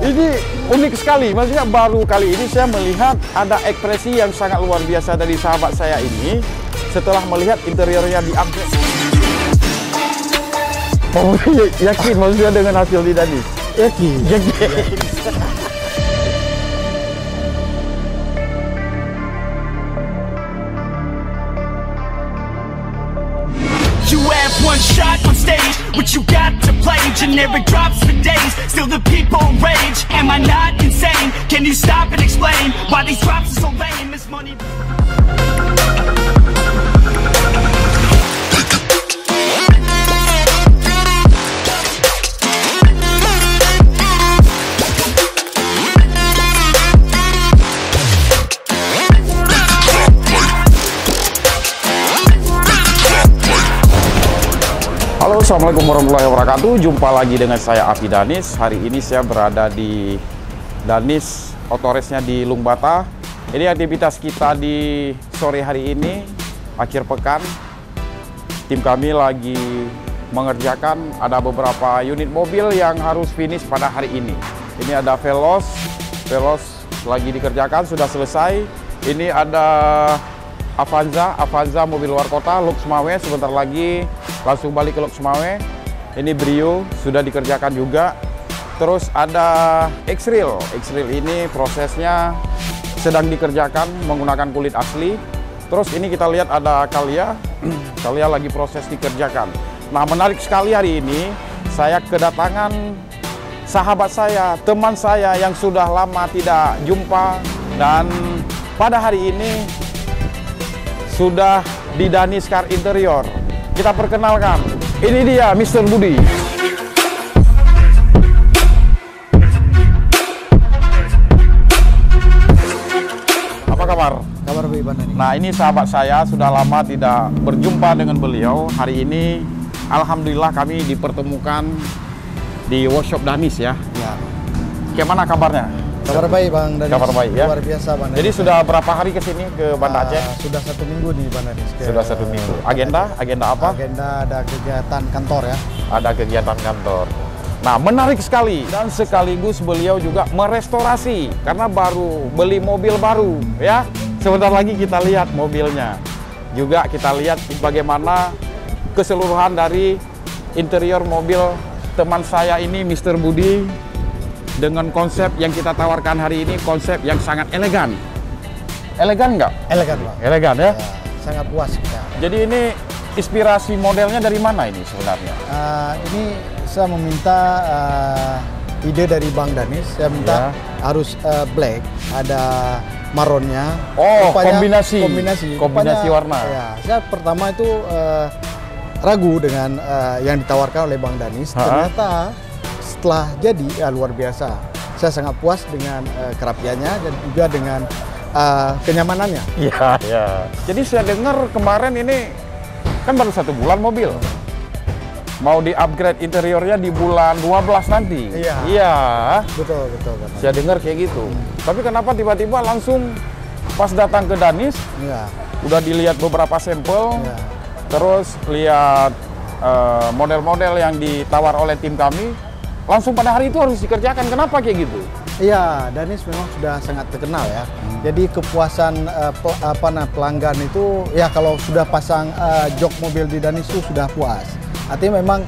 Ini unik sekali, maksudnya baru kali ini saya melihat ada ekspresi yang sangat luar biasa dari sahabat saya ini setelah melihat interiornya di-upgrade. Oh, yakin maksudnya dengan hasil di Danis? Yakin. You have one shot on stage, what you got to play? Generic drops for days, still the people rage. Am I not insane? Can you stop and explain why these drops are so lame? Is money? Halo, assalamualaikum warahmatullahi wabarakatuh. Jumpa lagi dengan saya Afi Danis. Hari ini saya berada di Danis Autoresnya di Lungbata. Ini aktivitas kita di sore hari ini, akhir pekan. Tim kami lagi mengerjakan ada beberapa unit mobil yang harus finish pada hari ini. Ini ada Veloz lagi dikerjakan, sudah selesai. Ini ada Avanza mobil luar kota, Lux Mawe, sebentar lagi langsung balik ke Lux Mawe. Ini Brio sudah dikerjakan juga. Terus ada X-Rail ini prosesnya sedang dikerjakan menggunakan kulit asli. Terus ini kita lihat ada Calya lagi proses dikerjakan. Nah, menarik sekali hari ini saya kedatangan sahabat saya, teman saya yang sudah lama tidak jumpa, dan pada hari ini sudah di Danis Car Interior. Kita perkenalkan, ini dia Mr. Budi. Apa kabar? Kabar baik, Bang Dani. Nah, ini sahabat saya, sudah lama tidak berjumpa dengan beliau. Hari ini alhamdulillah kami dipertemukan di workshop Danis ya. Ya. Gimana kabarnya? Kabar baik, Bang Danis. Kabar baik ya. Luar biasa, Bang Danis. Jadi sudah berapa hari ke sini ke Banda Aceh? Sudah 1 minggu nih, Bang Danis. Sudah 1 minggu. Agenda apa? Agenda ada kegiatan kantor ya. Ada kegiatan kantor. Nah, menarik sekali, dan sekaligus beliau juga merestorasi karena baru beli mobil baru ya. Sebentar lagi kita lihat mobilnya. Juga kita lihat bagaimana keseluruhan dari interior mobil teman saya ini, Mr. Budi, dengan konsep yang kita tawarkan hari ini, konsep yang sangat elegan. Elegan nggak? Elegan, Bang. Elegan ya? Ya, sangat puas ya. Jadi ini inspirasi modelnya dari mana ini sebenarnya? Ini saya meminta ide dari Bang Danis. Saya minta harus black, ada maronnya. Oh, Rupanya, kombinasi Rupanya, warna. Ya, saya pertama itu ragu dengan yang ditawarkan oleh Bang Danis. Ternyata setelah jadi luar biasa. Saya sangat puas dengan kerapiannya dan juga dengan kenyamanannya. Iya, ya. Jadi saya dengar kemarin ini kan baru 1 bulan mobil. Mau di-upgrade interiornya di bulan 12 nanti. Iya. Iya. Betul. Saya dengar kayak gitu. Tapi kenapa tiba-tiba langsung pas datang ke Danis, Iya. udah dilihat beberapa sampel, Iya. terus lihat model-model yang ditawar oleh tim kami, langsung pada hari itu harus dikerjakan. Kenapa kayak gitu? Iya, Danis memang sudah sangat terkenal ya. Jadi kepuasan pelanggan itu ya kalau sudah pasang jok mobil di Danis itu sudah puas. Artinya memang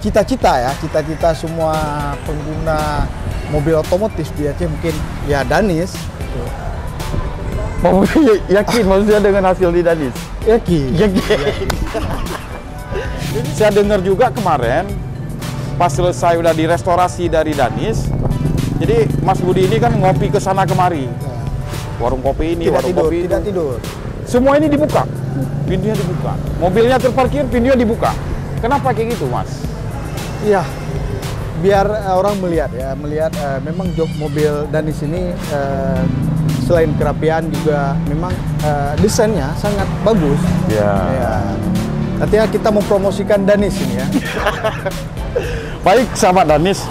cita-cita semua pengguna mobil otomotif di Aceh mungkin ya Danis. Oh, yakin maksudnya dengan hasil di Danis? Yakin. Saya dengar juga kemarin pas selesai udah direstorasi dari Danis, jadi Mas Budi ini kan ngopi ke sana kemari. Warung kopi ini, Tidak tidur. Semua ini dibuka, pintunya dibuka. Mobilnya terparkir, pintunya dibuka. Kenapa kayak gitu, Mas? Iya, biar orang melihat memang jok mobil Danis ini selain kerapian juga memang desainnya sangat bagus. Ya. Artinya kita mempromosikan Danis ini ya. Baik, sahabat Danis.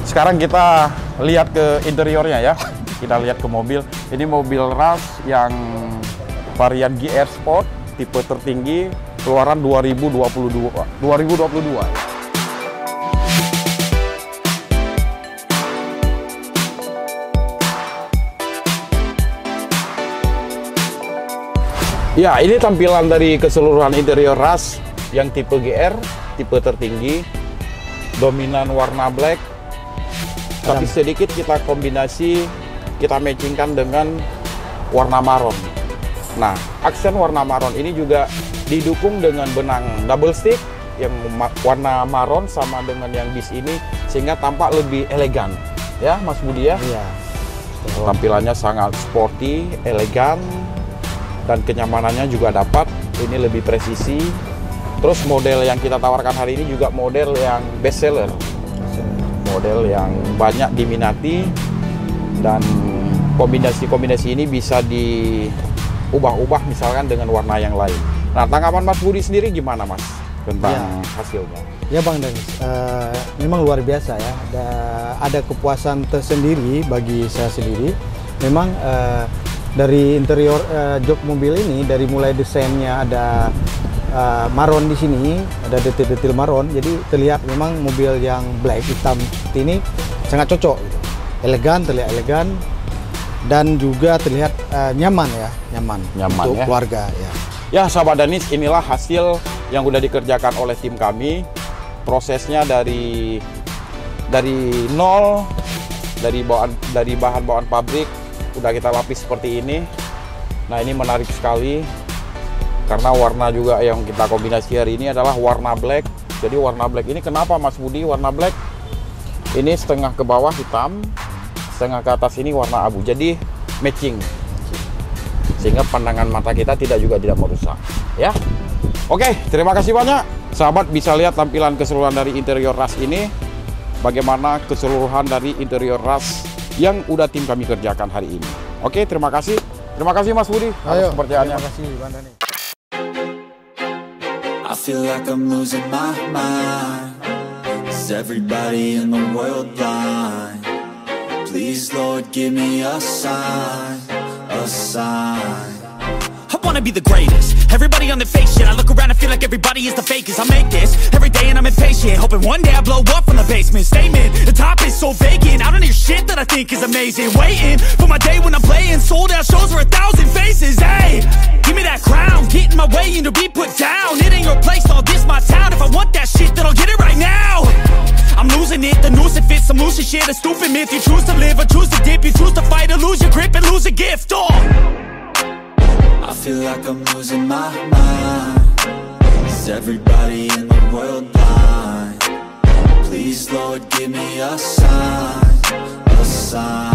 Sekarang kita lihat ke interiornya ya. Kita lihat ke mobil. Ini mobil Rush yang varian GR Sport, tipe tertinggi, keluaran 2022. Ya, ini tampilan dari keseluruhan interior Rush yang tipe GR, tipe tertinggi, dominan warna black, tapi sedikit kita kombinasi, kita matchingkan dengan warna marron. Nah, aksen warna marron ini juga didukung dengan benang double stick yang warna marron sama dengan yang bis ini, sehingga tampak lebih elegan, ya Mas Budi ya. Iya. Tampilannya sangat sporty, elegan, dan kenyamanannya juga dapat. Ini lebih presisi. Terus model yang kita tawarkan hari ini juga model yang best seller, model yang banyak diminati, dan kombinasi-kombinasi ini bisa diubah-ubah misalkan dengan warna yang lain. Nah, tanggapan Mas Budi sendiri gimana Mas tentang hasilnya? Ya Bang Danis, memang luar biasa ya. Ada kepuasan tersendiri bagi saya sendiri. Memang dari interior jok mobil ini, dari mulai desainnya ada marron di sini, ada detil-detil marron. Jadi terlihat memang mobil yang black hitam seperti ini sangat cocok, gitu. Elegan, terlihat elegan, dan juga terlihat nyaman ya, nyaman untuk ya, keluarga ya. Ya sahabat Danis, inilah hasil yang udah dikerjakan oleh tim kami. Prosesnya dari nol, dari bahan bawaan pabrik udah kita lapis seperti ini. Nah, ini menarik sekali karena warna juga yang kita kombinasi hari ini adalah warna black. Jadi warna black ini kenapa Mas Budi warna black? Ini setengah ke bawah hitam, setengah ke atas ini warna abu. Jadi matching, sehingga pandangan mata kita tidak merusak ya. Oke, terima kasih banyak. Sahabat bisa lihat tampilan keseluruhan dari interior Rush ini, bagaimana keseluruhan dari interior Rush yang udah tim kami kerjakan hari ini. Oke, terima kasih Mas Budi atas kepercayaannya. Terima kasih Bang Dani. I feel like I'm losing my mind. Is everybody in the world blind? Please Lord, give me a sign, a sign. I wanna be the greatest. Everybody on the fake shit. I look around and feel like everybody is the fakest. I make this every day and I'm impatient, hoping one day I blow up from the basement. Statement, the top is so vacant. I don't hear shit that I think is amazing. Waiting for my day when I'm playing sold out shows for 1,000 faces. Hey, give me that crown, get in my way and to be put down. It ain't your place, all this my town. If I want that shit, then I'll get it right now. I'm losing it, the noose it fits. I'm losing shit, a stupid myth. You choose to live or choose to dip. You choose to fight or lose your grip and lose a gift. I feel like I'm losing my mind. Is everybody in the world blind? Please Lord, give me a sign, a sign.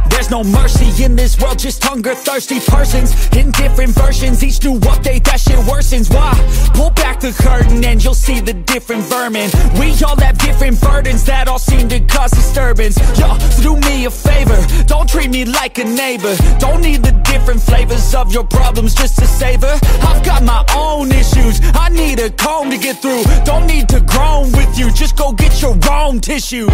There's no mercy in this world, just hunger-thirsty persons in different versions. Each new update, that shit worsens. Why? Pull back the curtain and you'll see the different vermin. We all have different burdens that all seem to cause disturbance. Yo, so do me a favor, don't treat me like a neighbor. Don't need the different flavors of your problems just to savor. I've got my own issues, I need a comb to get through. Don't need to groan with you, just go get your own tissue.